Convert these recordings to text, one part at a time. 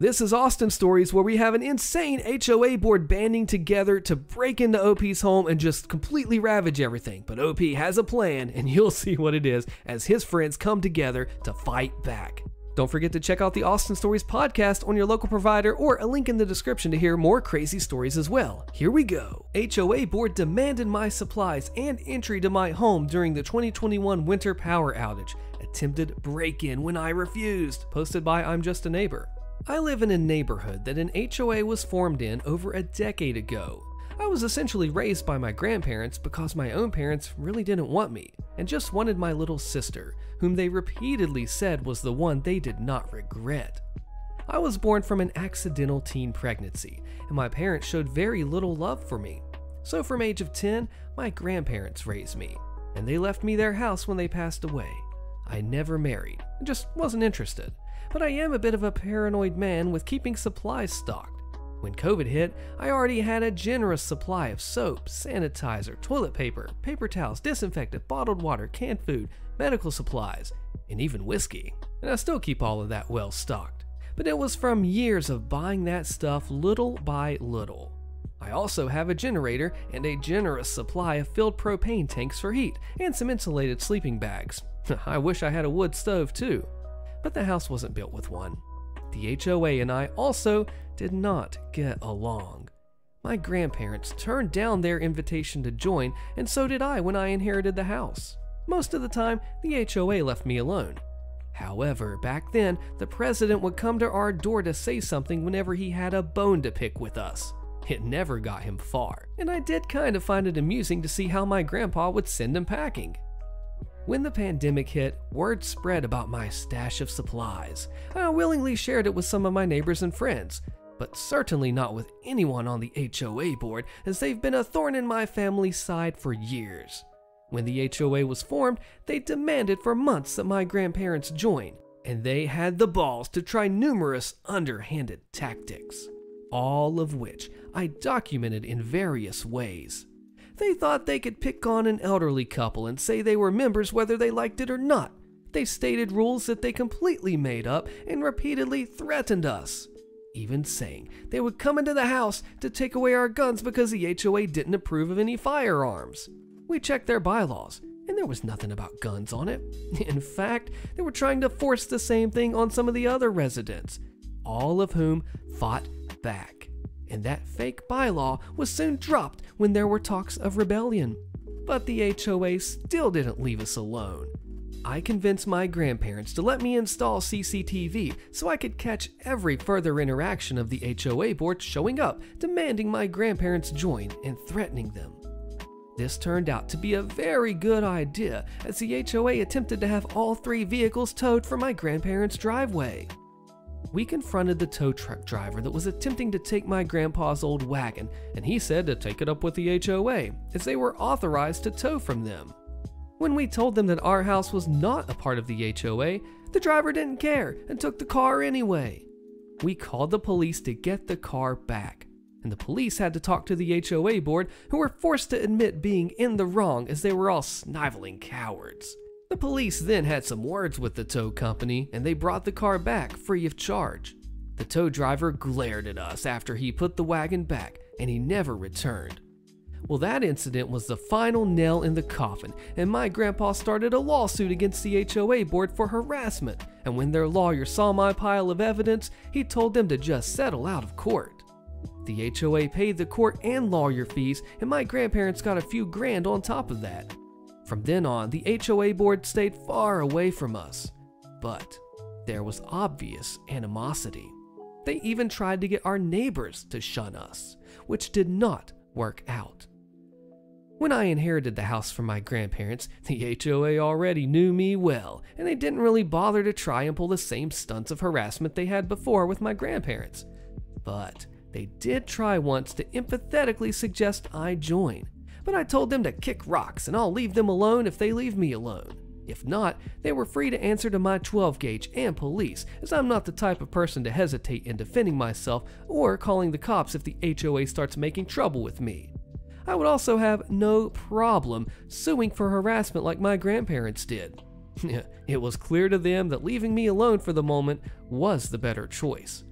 This is Austin Stories, where we have an insane HOA board banding together to break into OP's home and just completely ravage everything. But OP has a plan, and you'll see what it is as his friends come together to fight back. Don't forget to check out the Austin Stories podcast on your local provider, or a link in the description to hear more crazy stories as well. Here we go. HOA board demanded my supplies and entry to my home during the 2021 winter power outage. Attempted break-in when I refused. Posted by I'm Just a Neighbor. I live in a neighborhood that an HOA was formed in over a decade ago. I was essentially raised by my grandparents because my own parents really didn't want me and just wanted my little sister, whom they repeatedly said was the one they did not regret. I was born from an accidental teen pregnancy, and my parents showed very little love for me. So from age of 10, my grandparents raised me, and they left me their house when they passed away. I never married, just wasn't interested. But I am a bit of a paranoid man with keeping supplies stocked. When COVID hit, I already had a generous supply of soap, sanitizer, toilet paper, paper towels, disinfectant, bottled water, canned food, medical supplies, and even whiskey. And I still keep all of that well stocked. But it was from years of buying that stuff little by little. I also have a generator and a generous supply of filled propane tanks for heat and some insulated sleeping bags. I wish I had a wood stove too. But the house wasn't built with one. The HOA and I also did not get along. My grandparents turned down their invitation to join, and so did I when I inherited the house. Most of the time, the HOA left me alone. However, back then, the president would come to our door to say something whenever he had a bone to pick with us. It never got him far, and I did kind of find it amusing to see how my grandpa would send him packing. When the pandemic hit, word spread about my stash of supplies. I willingly shared it with some of my neighbors and friends, but certainly not with anyone on the HOA board, as they've been a thorn in my family's side for years. When the HOA was formed, they demanded for months that my grandparents join, and they had the balls to try numerous underhanded tactics, all of which I documented in various ways. They thought they could pick on an elderly couple and say they were members whether they liked it or not. They stated rules that they completely made up and repeatedly threatened us, even saying they would come into the house to take away our guns because the HOA didn't approve of any firearms. We checked their bylaws, and there was nothing about guns on it. In fact, they were trying to force the same thing on some of the other residents, all of whom fought back. And that fake bylaw was soon dropped when there were talks of rebellion. But the HOA still didn't leave us alone. I convinced my grandparents to let me install CCTV so I could catch every further interaction of the HOA board showing up, demanding my grandparents join and threatening them. This turned out to be a very good idea, as the HOA attempted to have all 3 vehicles towed from my grandparents' driveway. We confronted the tow truck driver that was attempting to take my grandpa's old wagon, and he said to take it up with the HOA, as they were authorized to tow from them. When we told them that our house was not a part of the HOA, the driver didn't care and took the car anyway. We called the police to get the car back, and the police had to talk to the HOA board, who were forced to admit being in the wrong as they were all sniveling cowards. The police then had some words with the tow company, and they brought the car back free of charge. The tow driver glared at us after he put the wagon back, and he never returned. Well, that incident was the final nail in the coffin, and my grandpa started a lawsuit against the HOA board for harassment, and when their lawyer saw my pile of evidence, he told them to just settle out of court. The HOA paid the court and lawyer fees, and my grandparents got a few grand on top of that. From then on, the HOA board stayed far away from us, but there was obvious animosity. They even tried to get our neighbors to shun us, which did not work out. When I inherited the house from my grandparents, the HOA already knew me well, and they didn't really bother to try and pull the same stunts of harassment they had before with my grandparents. But they did try once to empathetically suggest I join. But I told them to kick rocks, and I'll leave them alone if they leave me alone. If not, they were free to answer to my 12 gauge and police, as I'm not the type of person to hesitate in defending myself or calling the cops if the HOA starts making trouble with me. I would also have no problem suing for harassment like my grandparents did. It was clear to them that leaving me alone for the moment was the better choice.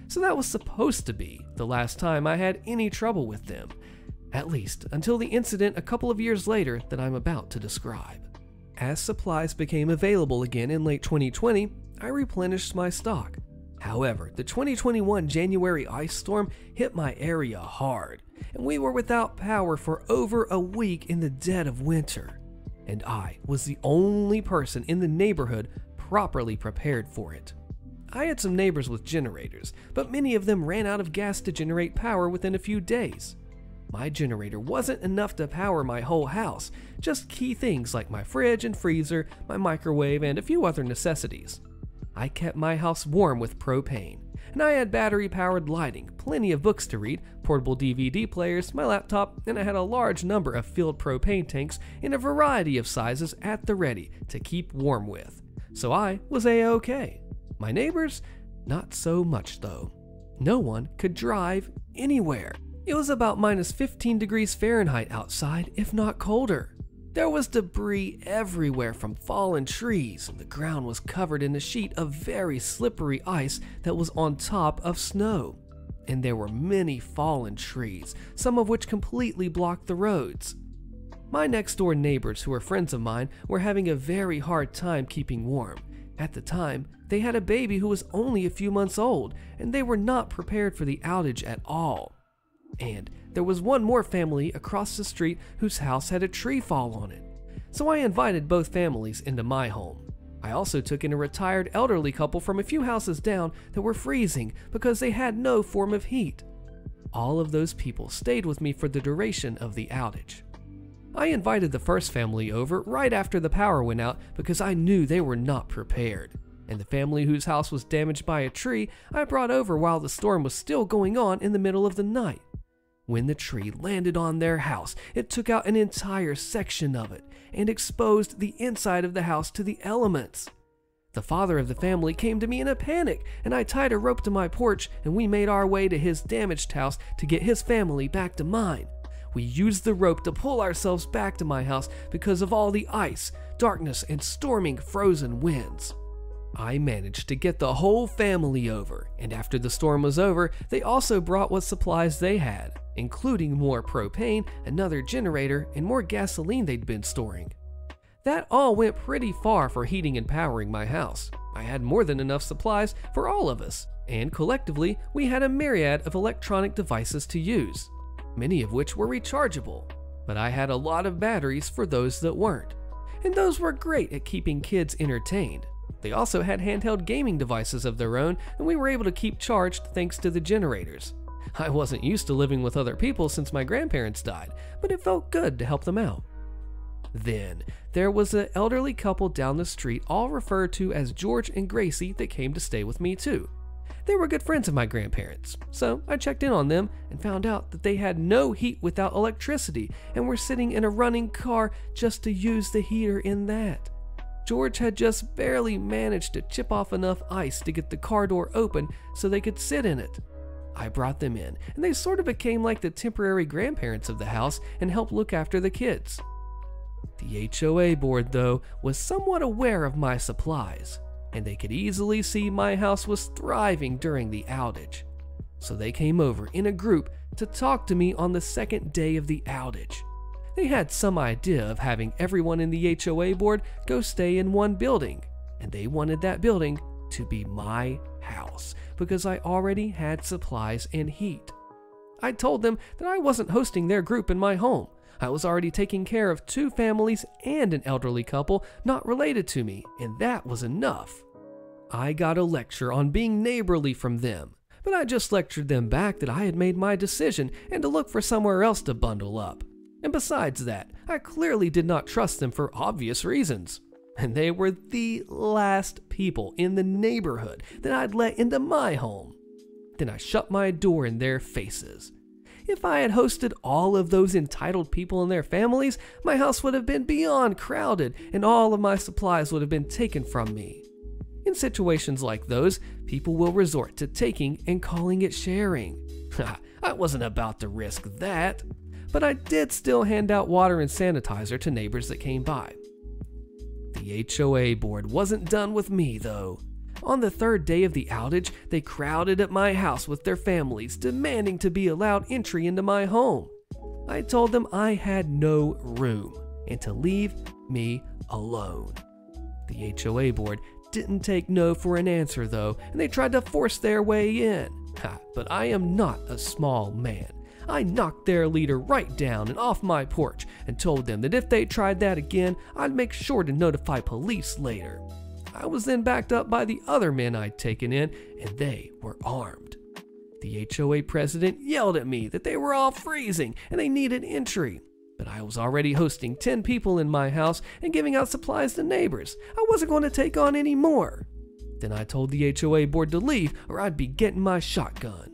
so that was supposed to be the last time I had any trouble with them, at least until the incident a couple of years later that I'm about to describe. As supplies became available again in late 2020, I replenished my stock. However, the 2021 January ice storm hit my area hard, and we were without power for over a week in the dead of winter. And I was the only person in the neighborhood properly prepared for it. I had some neighbors with generators, but many of them ran out of gas to generate power within a few days. My generator wasn't enough to power my whole house, just key things like my fridge and freezer, my microwave, and a few other necessities. I kept my house warm with propane, and I had battery-powered lighting, plenty of books to read, portable DVD players, my laptop, and I had a large number of filled propane tanks in a variety of sizes at the ready to keep warm with. So I was A-okay. My neighbors, not so much though. No one could drive anywhere. It was about minus 15 degrees Fahrenheit outside, if not colder. There was debris everywhere from fallen trees, and the ground was covered in a sheet of very slippery ice that was on top of snow. And there were many fallen trees, some of which completely blocked the roads. My next door neighbors, who were friends of mine, were having a very hard time keeping warm. At the time, they had a baby who was only a few months old, and they were not prepared for the outage at all. And there was one more family across the street whose house had a tree fall on it. So I invited both families into my home. I also took in a retired elderly couple from a few houses down that were freezing because they had no form of heat. All of those people stayed with me for the duration of the outage. I invited the first family over right after the power went out because I knew they were not prepared. And the family whose house was damaged by a tree, I brought over while the storm was still going on in the middle of the night. When the tree landed on their house, it took out an entire section of it and exposed the inside of the house to the elements. The father of the family came to me in a panic, and I tied a rope to my porch and we made our way to his damaged house to get his family back to mine. We used the rope to pull ourselves back to my house because of all the ice, darkness, and storming frozen winds. I managed to get the whole family over, and after the storm was over, they also brought what supplies they had, including more propane, another generator, and more gasoline they'd been storing. That all went pretty far for heating and powering my house. I had more than enough supplies for all of us, and collectively, we had a myriad of electronic devices to use, many of which were rechargeable, but I had a lot of batteries for those that weren't, and those were great at keeping kids entertained. They also had handheld gaming devices of their own, and we were able to keep charged thanks to the generators. I wasn't used to living with other people since my grandparents died, but it felt good to help them out. Then, there was an elderly couple down the street, all referred to as George and Gracie, that came to stay with me too. They were good friends of my grandparents, so I checked in on them and found out that they had no heat without electricity and were sitting in a running car just to use the heater in that. George had just barely managed to chip off enough ice to get the car door open so they could sit in it. I brought them in, and they sort of became like the temporary grandparents of the house and helped look after the kids. The HOA board, though, was somewhat aware of my supplies, and they could easily see my house was thriving during the outage. So they came over in a group to talk to me on the second day of the outage. They had some idea of having everyone in the HOA board go stay in one building, and they wanted that building to be my house because I already had supplies and heat. I told them that I wasn't hosting their group in my home. I was already taking care of 2 families and an elderly couple not related to me, and that was enough. I got a lecture on being neighborly from them, but I just lectured them back that I had made my decision and to look for somewhere else to bundle up. And besides that, I clearly did not trust them for obvious reasons. And they were the last people in the neighborhood that I'd let into my home. Then I shut my door in their faces. If I had hosted all of those entitled people and their families, my house would have been beyond crowded and all of my supplies would have been taken from me. In situations like those, people will resort to taking and calling it sharing. I wasn't about to risk that. But I did still hand out water and sanitizer to neighbors that came by. The HOA board wasn't done with me, though. On the third day of the outage, they crowded at my house with their families, demanding to be allowed entry into my home. I told them I had no room and to leave me alone. The HOA board didn't take no for an answer though, and they tried to force their way in. But I am not a small man. I knocked their leader right down and off my porch and told them that if they tried that again, I'd make sure to notify police later. I was then backed up by the other men I'd taken in, and they were armed. The HOA president yelled at me that they were all freezing and they needed entry. But I was already hosting 10 people in my house and giving out supplies to neighbors. I wasn't going to take on any more. Then I told the HOA board to leave or I'd be getting my shotgun.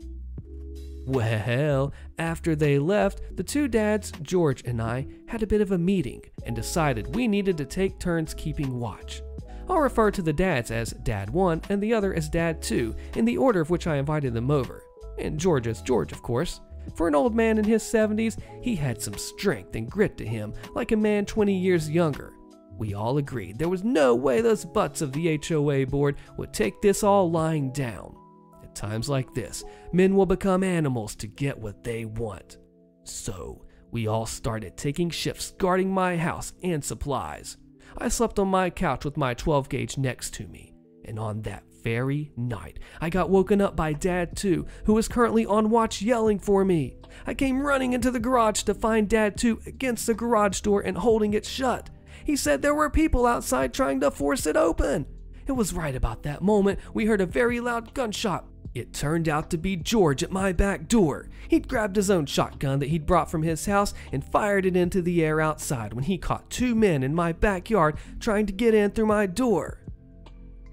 Well, after they left, the two dads, George and I, had a bit of a meeting and decided we needed to take turns keeping watch. I'll refer to the dads as Dad 1 and the other as Dad 2 in the order of which I invited them over. And George as George, of course. For an old man in his 70s, he had some strength and grit to him, like a man 20 years younger. We all agreed there was no way those butts of the HOA board would take this all lying down. At times like this, men will become animals to get what they want. So, we all started taking shifts guarding my house and supplies. I slept on my couch with my 12-gauge next to me, and on that very night, I got woken up by Dad 2, who was currently on watch yelling for me. I came running into the garage to find Dad 2 against the garage door and holding it shut. He said there were people outside trying to force it open. It was right about that moment we heard a very loud gunshot. It turned out to be George at my back door. He'd grabbed his own shotgun that he'd brought from his house and fired it into the air outside when he caught two men in my backyard trying to get in through my door.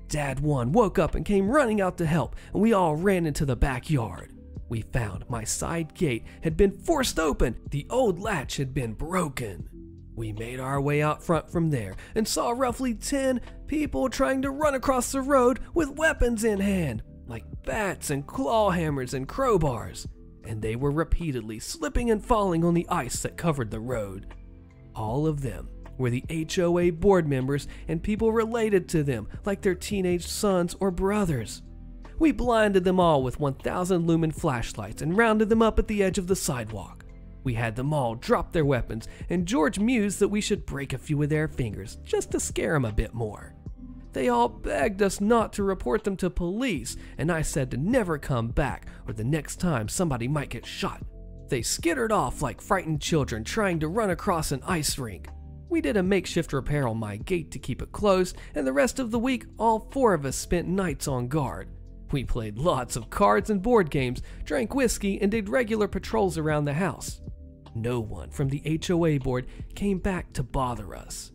Dad 1 woke up and came running out to help, and we all ran into the backyard. We found my side gate had been forced open. The old latch had been broken. We made our way out front from there and saw roughly 10 people trying to run across the road with weapons in hand, like bats and claw hammers and crowbars, and they were repeatedly slipping and falling on the ice that covered the road. All of them were the HOA board members and people related to them, like their teenage sons or brothers. We blinded them all with 1,000 lumen flashlights and rounded them up at the edge of the sidewalk. We had them all drop their weapons, and George mused that we should break a few of their fingers just to scare them a bit more. They all begged us not to report them to police, and I said to never come back or the next time somebody might get shot. They skittered off like frightened children trying to run across an ice rink. We did a makeshift repair on my gate to keep it closed, and the rest of the week all 4 of us spent nights on guard. We played lots of cards and board games, drank whiskey, and did regular patrols around the house. No one from the HOA board came back to bother us.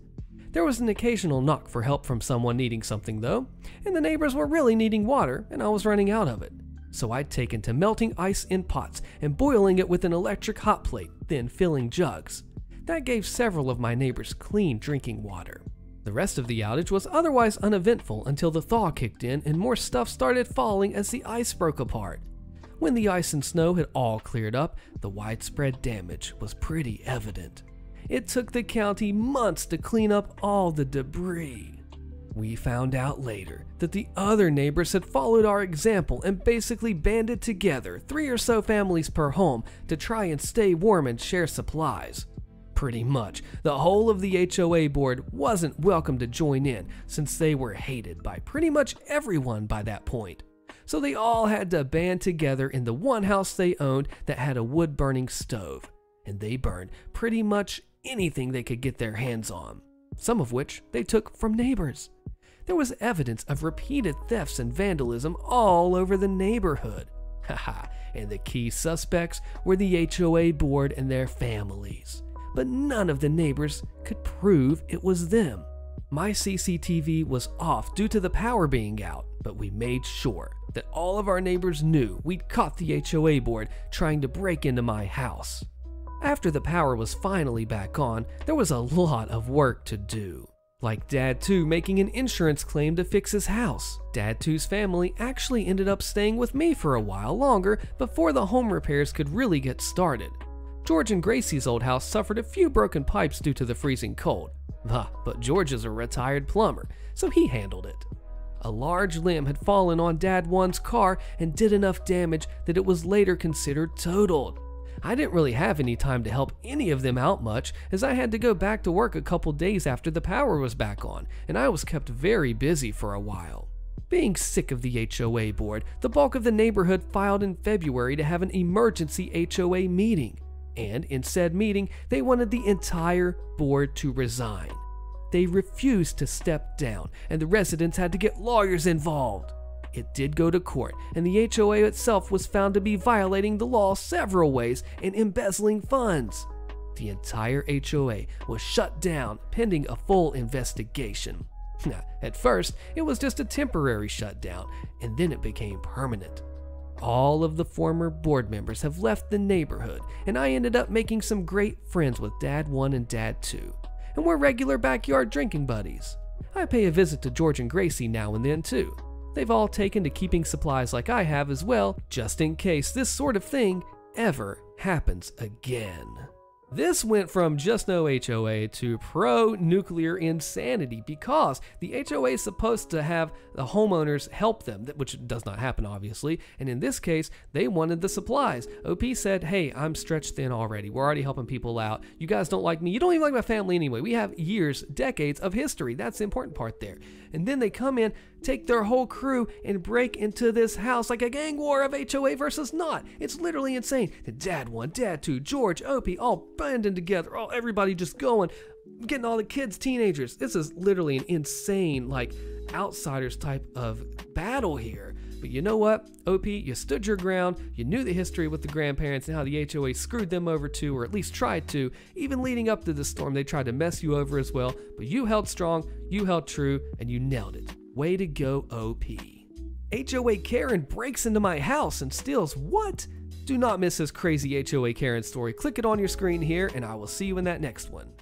There was an occasional knock for help from someone needing something though, and the neighbors were really needing water and I was running out of it. So I'd taken to melting ice in pots and boiling it with an electric hot plate, then filling jugs. That gave several of my neighbors clean drinking water. The rest of the outage was otherwise uneventful until the thaw kicked in and more stuff started falling as the ice broke apart. When the ice and snow had all cleared up, the widespread damage was pretty evident. It took the county months to clean up all the debris. We found out later that the other neighbors had followed our example and basically banded together 3 or so families per home to try and stay warm and share supplies. Pretty much, the whole of the HOA board wasn't welcome to join in since they were hated by pretty much everyone by that point. So they all had to band together in the one house they owned that had a wood-burning stove, and they burned pretty much anything they could get their hands on, some of which they took from neighbors. There was evidence of repeated thefts and vandalism all over the neighborhood. Haha, and the key suspects were the HOA board and their families. But none of the neighbors could prove it was them. My CCTV was off due to the power being out, but we made sure that all of our neighbors knew we'd caught the HOA board trying to break into my house. After the power was finally back on, there was a lot of work to do. Like Dad 2 making an insurance claim to fix his house. Dad 2's family actually ended up staying with me for a while longer before the home repairs could really get started. George and Gracie's old house suffered a few broken pipes due to the freezing cold. But George is a retired plumber, so he handled it. A large limb had fallen on Dad 1's car and did enough damage that it was later considered totaled. I didn't really have any time to help any of them out much, as I had to go back to work a couple days after the power was back on, and I was kept very busy for a while. Being sick of the HOA board, the bulk of the neighborhood filed in February to have an emergency HOA meeting, and in said meeting, they wanted the entire board to resign. They refused to step down, and the residents had to get lawyers involved. It did go to court, and the HOA itself was found to be violating the law several ways and embezzling funds. The entire HOA was shut down pending a full investigation. At first, it was just a temporary shutdown, and then it became permanent. All of the former board members have left the neighborhood, and I ended up making some great friends with Dad 1 and Dad 2, and we're regular backyard drinking buddies. I pay a visit to George and Gracie now and then too. They've all taken to keeping supplies like I have as well, just in case this sort of thing ever happens again. This went from just no HOA to pro-nuclear insanity because the HOA is supposed to have the homeowners help them, which does not happen obviously, and in this case, they wanted the supplies. OP said, hey, I'm stretched thin already. We're already helping people out. You guys don't like me. You don't even like my family anyway. We have years, decades of history. That's the important part there. And then they come in, take their whole crew, and break into this house like a gang war of HOA versus not. It's literally insane. The Dad 1, Dad 2, George, OP, all banding together. Oh, everybody just going, getting all the kids, teenagers. This is literally an insane, like, outsiders type of battle here. But you know what? OP, you stood your ground. You knew the history with the grandparents and how the HOA screwed them over too, or at least tried to. Even leading up to the storm, they tried to mess you over as well. But you held strong, you held true, and you nailed it. Way to go, OP. HOA Karen breaks into my house and steals what? Do not miss this crazy HOA Karen story. Click it on your screen here, and I will see you in that next one.